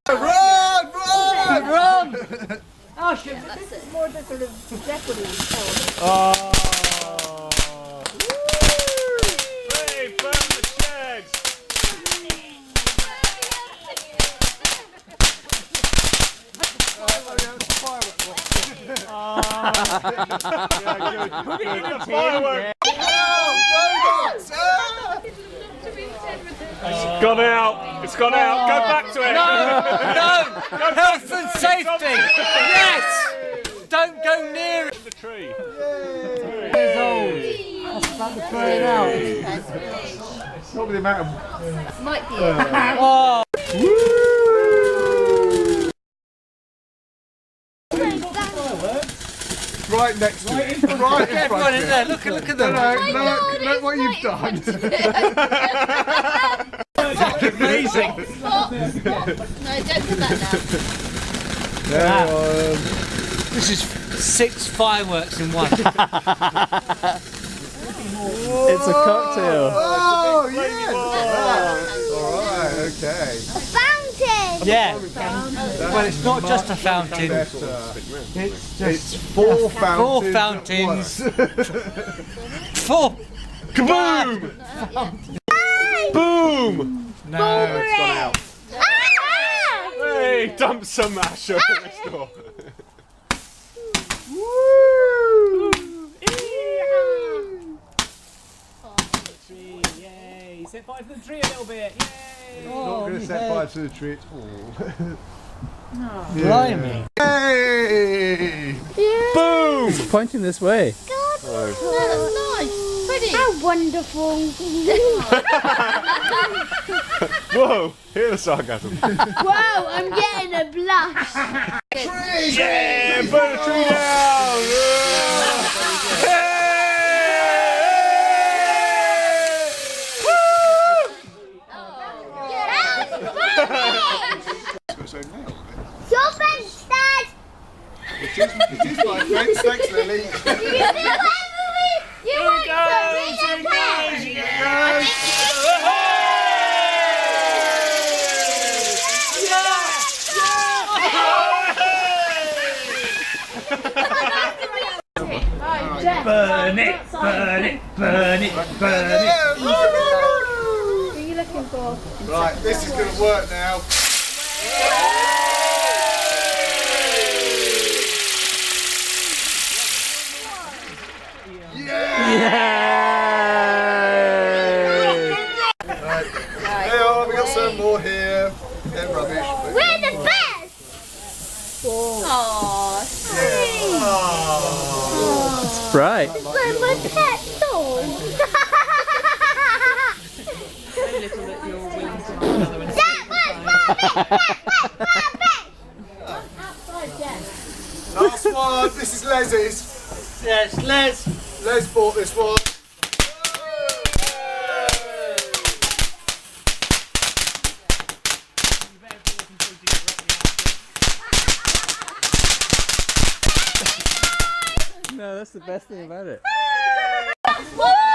Run! Run! Run! Oh, shit. This is more the sort of Jeopardy element. Oh! Hey, burn the sheds! Firework! It's gone out. It's gone out. Go back to it. No! No! Health and safety! Yes! Don't go near it! The tree. Years old. That's about to throw it out. It's not with the amount of... Might be it. Oh! Right next to it. Right in Everyone front in of there, it. look at them. Look what you've done. Amazing. Stop. No, don't come back now. This is 6 fireworks in one. It's a cocktail. Oh, yes! Alright, okay. Fountain. Yeah. Well, it's not just a fountain. It's 4 fountains. 4 fountains. At once. 4. Kaboom! Boom! No. It's gone out. Hey, dump some ash over next door. Yay! Set fire to the tree a little bit. Yay! Not going to set fire to the tree at all. Blimey. Hey! Boom! It's pointing this way. That's nice. Pretty. How wonderful. Whoa! Hear the sarcasm. Wow, I'm getting a blush. Yeah! Burn the tree down! Your bench, Dad. It is my fence, thanks Lily. You do whatever you want to. We don't Burn it, burn it, burn it, burn it. What are you looking for? Right, this is going to work now. Right. Hey, we got some more here. They're rubbish. But We're the best. Aww, sweet. It's bright. It's like my pet dog. That was last one. This is Les's. Yes, Les. Les bought this one. No, that's the best thing about it. Woo!